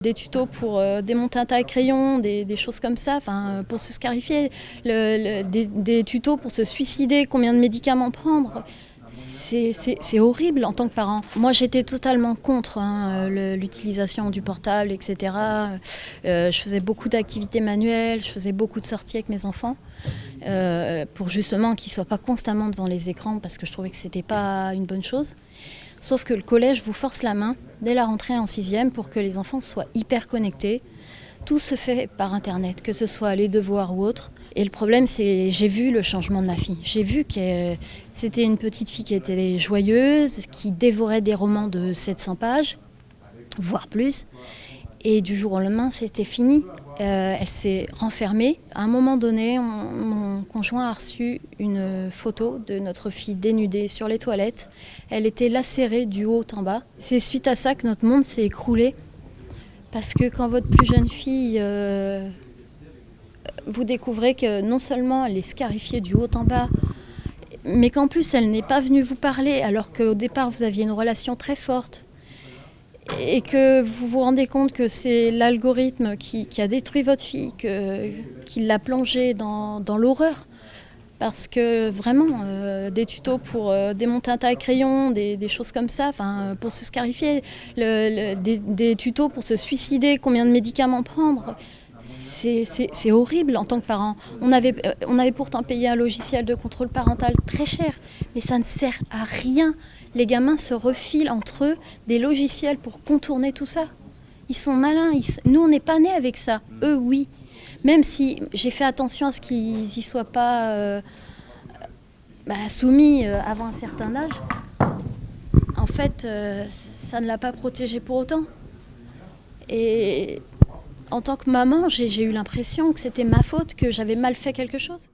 Des tutos pour démonter un taille-crayon, des choses comme ça, pour se scarifier, des tutos pour se suicider, combien de médicaments prendre. C'est horrible en tant que parent. Moi j'étais totalement contre l'utilisation du portable, etc. Je faisais beaucoup d'activités manuelles, je faisais beaucoup de sorties avec mes enfants pour justement qu'ils ne soient pas constamment devant les écrans parce que je trouvais que ce n'était pas une bonne chose. Sauf que le collège vous force la main dès la rentrée en 6e pour que les enfants soient hyper connectés. Tout se fait par Internet, que ce soit les devoirs ou autre. Et le problème, c'est j'ai vu le changement de ma fille. J'ai vu que c'était une petite fille qui était joyeuse, qui dévorait des romans de 700 pages, voire plus. Et du jour au lendemain, c'était fini. Elle s'est renfermée. À un moment donné, mon conjoint a reçu une photo de notre fille dénudée sur les toilettes. Elle était lacérée du haut en bas. C'est suite à ça que notre monde s'est écroulé. Parce que quand votre plus jeune fille, vous découvrez que non seulement elle est scarifiée du haut en bas, mais qu'en plus elle n'est pas venue vous parler alors qu'au départ vous aviez une relation très forte, et que vous vous rendez compte que c'est l'algorithme qui a détruit votre fille, qui l'a plongée dans l'horreur. Parce que vraiment, des tutos pour démonter un taille-crayon, des choses comme ça, pour se scarifier, des tutos pour se suicider, combien de médicaments prendre. C'est horrible en tant que parent. On avait pourtant payé un logiciel de contrôle parental très cher, mais ça ne sert à rien. Les gamins se refilent entre eux des logiciels pour contourner tout ça. Ils sont malins. Nous, on n'est pas nés avec ça. Eux, oui. Même si j'ai fait attention à ce qu'ils n'y soient pas soumis avant un certain âge, en fait, ça ne l'a pas protégé pour autant. Et en tant que maman, j'ai eu l'impression que c'était ma faute, que j'avais mal fait quelque chose.